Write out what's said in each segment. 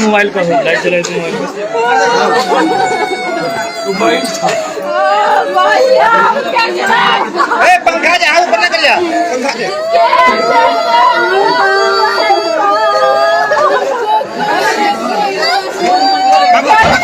Mobile का light चलाए तो मोबाइल पंखा जा ऊपर निकल जा पंखा से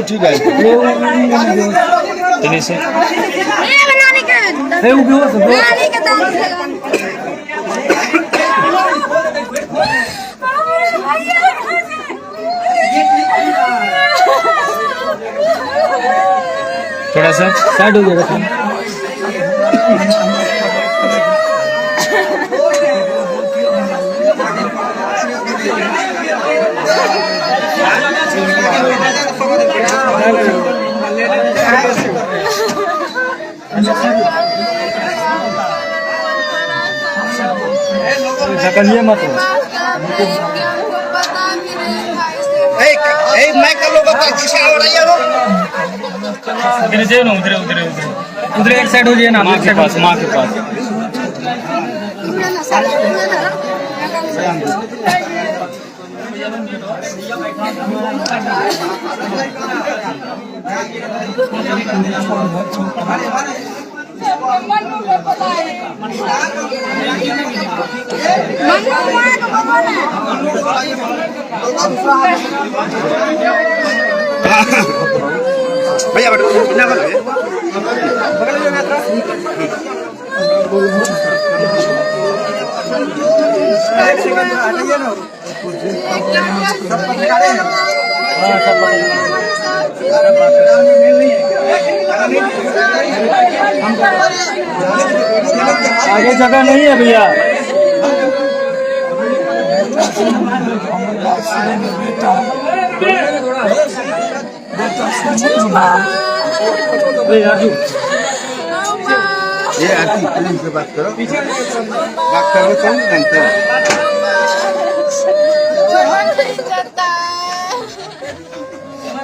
ठीक है थोड़ा सा साइड हो जाएगा। मत मैं कर लूँगा उधर उधर उधर एक साइड हो जाए ना, माँ के पास भैया आगे जगह नहीं है भैया। ये आरती फिल्म से बात करो तो जानते हो।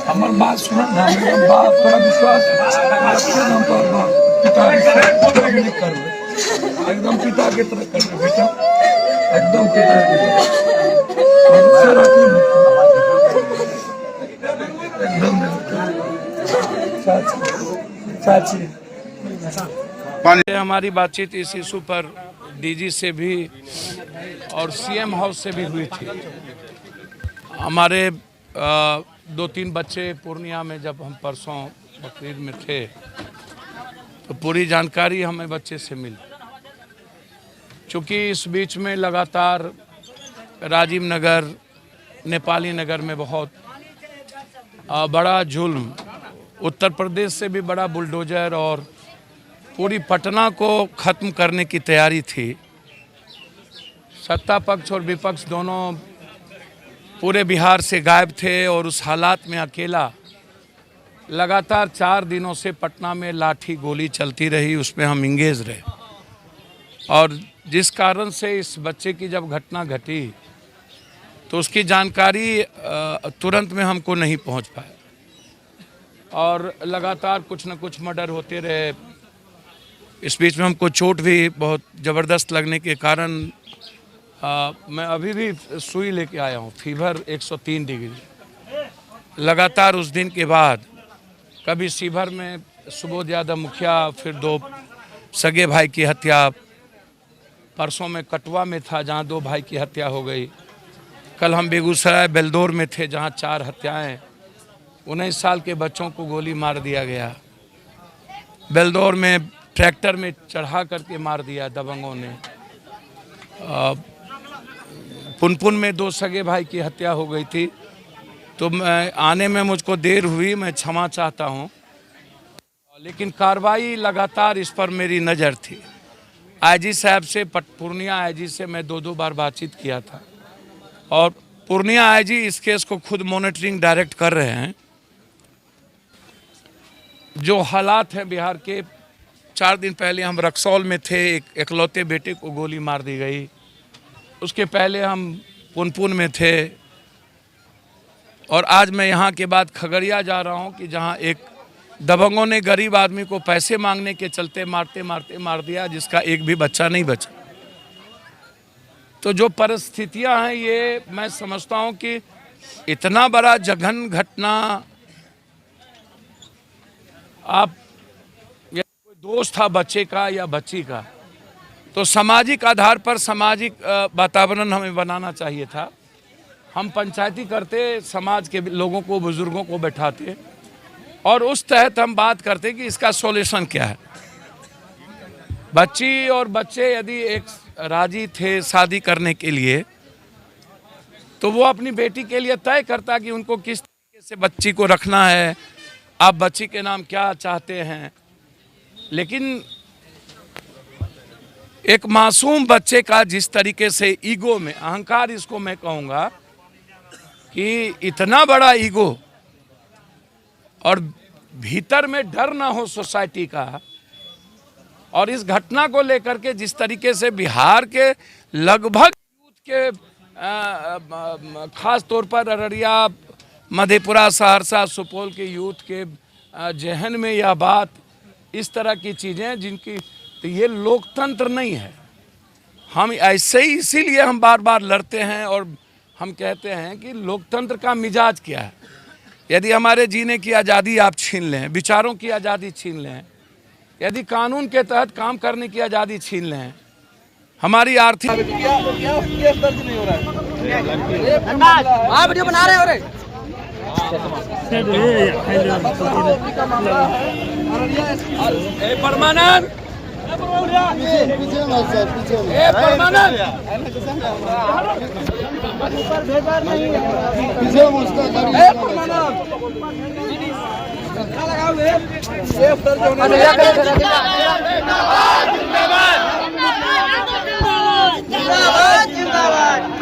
हमार बात सुना ना, बात थोड़ा विश्वास पिता करो, एकदम पिता की तरह करो बेटा, एकदम पिता की तरह एकदम चाची। हमारी बातचीत इस इशू पर डीजी से भी और सीएम हाउस से भी हुई थी। हमारे 2-3 बच्चे पूर्णिया में जब हम परसों बकरीद में थे तो पूरी जानकारी हमें बच्चे से मिली। चूँकि इस बीच में लगातार राजीव नगर, नेपाली नगर में बहुत बड़ा जुल्म, उत्तर प्रदेश से भी बड़ा बुलडोजर और पूरी पटना को ख़त्म करने की तैयारी थी। सत्ता पक्ष और विपक्ष दोनों पूरे बिहार से गायब थे और उस हालात में अकेला लगातार 4 दिनों से पटना में लाठी गोली चलती रही, उसमें हम इंगेज रहे। और जिस कारण से इस बच्चे की जब घटना घटी तो उसकी जानकारी तुरंत में हमको नहीं पहुंच पाया और लगातार कुछ न कुछ मर्डर होते रहे। इस बीच में हमको चोट भी बहुत ज़बरदस्त लगने के कारण मैं अभी भी सुई लेके आया हूँ, फीवर 103 डिग्री। लगातार उस दिन के बाद कभी सीभर में सुबोध यादव मुखिया, फिर 2 सगे भाई की हत्या, परसों में कटवा में था जहाँ 2 भाई की हत्या हो गई। कल हम बेगूसराय बेलदौर में थे जहाँ 4 हत्याएं, 19 साल के बच्चों को गोली मार दिया गया। बेलदौर में ट्रैक्टर में चढ़ा करके मार दिया दबंगों ने। पुनपुन में 2 सगे भाई की हत्या हो गई थी। तो मैं आने में मुझको देर हुई, मैं क्षमा चाहता हूँ। लेकिन कार्रवाई लगातार इस पर मेरी नज़र थी। आईजी साहब से पूर्णिया आईजी से मैं 2 बार बातचीत किया था और पूर्णिया आईजी इस केस को खुद मॉनिटरिंग डायरेक्ट कर रहे हैं। जो हालात हैं बिहार के, 4 दिन पहले हम रक्सौल में थे, एक इकलौते बेटे को गोली मार दी गई। उसके पहले हम पुनपुन में थे और आज मैं यहाँ के बाद खगड़िया जा रहा हूँ कि जहाँ एक दबंगों ने गरीब आदमी को पैसे मांगने के चलते मारते मारते मार दिया, जिसका एक भी बच्चा नहीं बचा। तो जो परिस्थितियाँ हैं ये मैं समझता हूँ कि इतना बड़ा जघन्य घटना, आप कोई दोस्त था बच्चे का या बच्ची का, तो सामाजिक आधार पर सामाजिक वातावरण हमें बनाना चाहिए था। हम पंचायती करते, समाज के लोगों को, बुजुर्गों को बैठाते और उस तहत हम बात करते कि इसका सॉल्यूशन क्या है। बच्ची और बच्चे यदि एक राजी थे शादी करने के लिए तो वो अपनी बेटी के लिए तय करता कि उनको किस तरीके से बच्ची को रखना है, आप बच्ची के नाम क्या चाहते हैं। लेकिन एक मासूम बच्चे का जिस तरीके से ईगो में, अहंकार इसको मैं कहूँगा कि इतना बड़ा ईगो और भीतर में डर ना हो सोसाइटी का, और इस घटना को लेकर के जिस तरीके से बिहार के लगभग यूथ के खास तौर पर अररिया, मधेपुरा, सहरसा, सुपौल के यूथ के जहन में यह बात, इस तरह की चीज़ें जिनकी, तो ये लोकतंत्र नहीं है। हम ऐसे ही इसीलिए हम बार बार लड़ते हैं और हम कहते हैं कि लोकतंत्र का मिजाज क्या है। यदि हमारे जीने की आज़ादी आप छीन लें, विचारों की आज़ादी छीन लें, यदि कानून के तहत काम करने की आज़ादी छीन लें, हमारी आर्थिक वीडियो बना रहे हो रे। परमानंद जिंदाबाद जिंदाबाद।